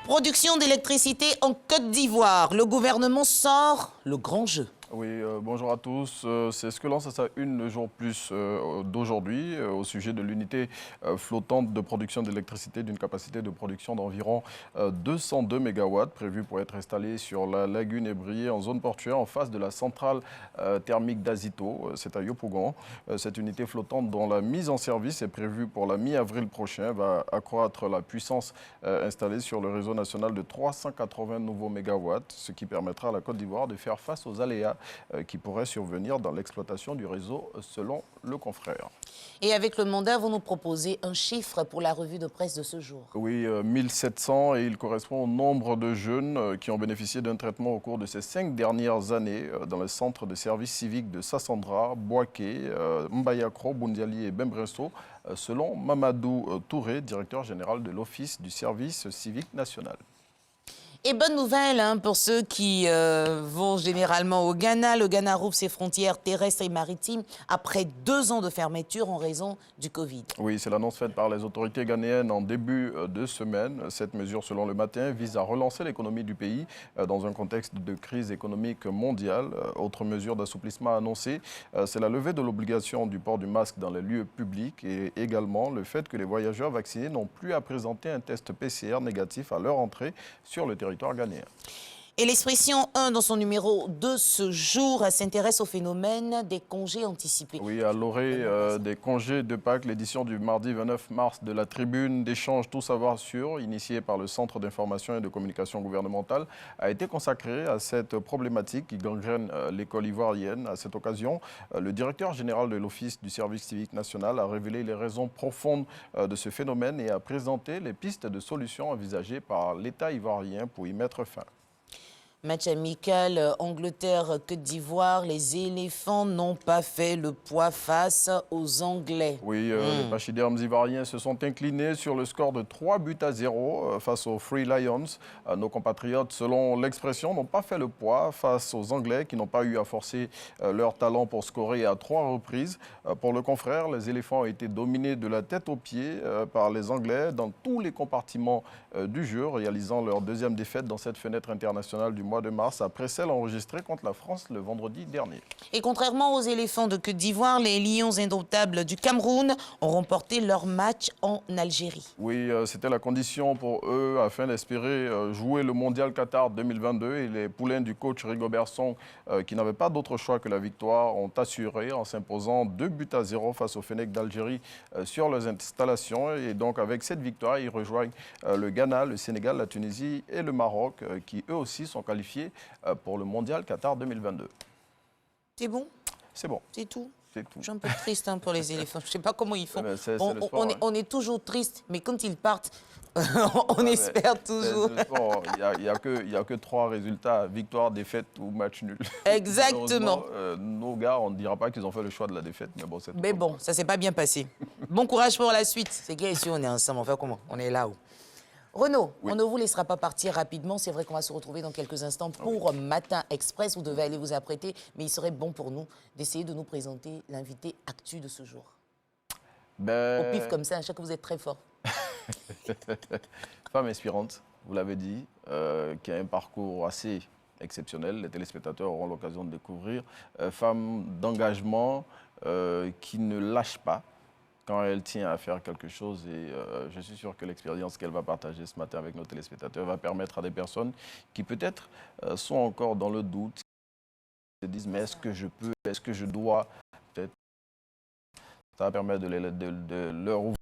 Production d'électricité en Côte d'Ivoire. Le gouvernement sort le grand jeu. Oui, bonjour à tous. C'est ce que lance à sa une le jour plus d'aujourd'hui au sujet de l'unité flottante de production d'électricité d'une capacité de production d'environ 202 MW prévue pour être installée sur la lagune ébriée en zone portuaire en face de la centrale thermique d'Azito, c'est à Yopougon. Cette unité flottante dont la mise en service est prévue pour la mi-avril prochain va accroître la puissance installée sur le réseau national de 380 nouveaux mégawatts, ce qui permettra à la Côte d'Ivoire de faire face aux aléas qui pourraient survenir dans l'exploitation du réseau, selon le confrère. Et avec le mandat, vous nous proposez un chiffre pour la revue de presse de ce jour. Oui, 1700, et il correspond au nombre de jeunes qui ont bénéficié d'un traitement au cours de ces 5 dernières années dans le centre de service civique de Sassandra, Boaké, Mbayakro, Bundiali et Bembresso, selon Mamadou Touré, directeur général de l'Office du service civique national. Et bonne nouvelle pour ceux qui vont généralement au Ghana. Le Ghana rouvre ses frontières terrestres et maritimes après 2 ans de fermeture en raison du Covid. Oui, c'est l'annonce faite par les autorités ghanéennes en début de semaine. Cette mesure, selon Le Matin, vise à relancer l'économie du pays dans un contexte de crise économique mondiale. Autre mesure d'assouplissement annoncée, c'est la levée de l'obligation du port du masque dans les lieux publics et également le fait que les voyageurs vaccinés n'ont plus à présenter un test PCR négatif à leur entrée sur le territoire ghanéen. Et l'Expression 1, dans son numéro de ce jour, s'intéresse au phénomène des congés anticipés. Oui, à l'orée des congés de Pâques, l'édition du mardi 29 mars de la Tribune d'échange Tout Savoir Sûr, initiée par le Centre d'information et de communication gouvernementale, a été consacrée à cette problématique qui gangrène l'école ivoirienne. À cette occasion, le directeur général de l'Office du service civique national a révélé les raisons profondes de ce phénomène et a présenté les pistes de solutions envisagées par l'État ivoirien pour y mettre fin. Match amical Angleterre-Côte d'Ivoire, les éléphants n'ont pas fait le poids face aux Anglais. Oui, les pachydermes ivoiriens se sont inclinés sur le score de 3-0 face aux Free Lions. Nos compatriotes, selon l'expression, n'ont pas fait le poids face aux Anglais qui n'ont pas eu à forcer leur talent pour scorer à 3 reprises. Pour le confrère, les éléphants ont été dominés de la tête aux pieds par les Anglais dans tous les compartiments du jeu, réalisant leur 2e défaite dans cette fenêtre internationale du mois de mars, après celle enregistrée contre la France le vendredi dernier. Et contrairement aux éléphants de Côte d'Ivoire, les lions indomptables du Cameroun ont remporté leur match en Algérie. Oui, c'était la condition pour eux afin d'espérer jouer le Mondial Qatar 2022. Et les poulains du coach Rigobert Song, qui n'avaient pas d'autre choix que la victoire, ont assuré en s'imposant 2-0 face au Fennec d'Algérie sur leurs installations. Et donc avec cette victoire, ils rejoignent le Ghana, le Sénégal, la Tunisie et le Maroc, qui eux aussi sont qualifiés pour le Mondial Qatar 2022. C'est bon? C'est bon. C'est tout? C'est tout. Je suis un peu triste pour les éléphants. Je ne sais pas comment ils font. On est toujours triste, mais quand ils partent, on espère toujours. Il n'y a que 3 résultats, victoire, défaite ou match nul. Exactement. Nos gars, on ne dira pas qu'ils ont fait le choix de la défaite, mais bon, c'est tout. Mais bon, ça ne s'est pas bien passé. Bon courage pour la suite. C'est bien ici, on est ensemble. On fait comment? On est là-haut. Renaud, oui. On ne vous laissera pas partir rapidement. C'est vrai qu'on va se retrouver dans quelques instants pour Matin Express. Vous devez aller vous apprêter, mais il serait bon pour nous d'essayer de nous présenter l'invité actu de ce jour. Au pif comme ça, à chaque fois vous êtes très fort. Femme inspirante, vous l'avez dit, qui a un parcours assez exceptionnel. Les téléspectateurs auront l'occasion de découvrir. Femme d'engagement qui ne lâche pas quand elle tient à faire quelque chose, et je suis sûr que l'expérience qu'elle va partager ce matin avec nos téléspectateurs va permettre à des personnes qui peut-être sont encore dans le doute, se disent mais est-ce que je peux, est-ce que je dois, peut-être ça va permettre de leur ouvrir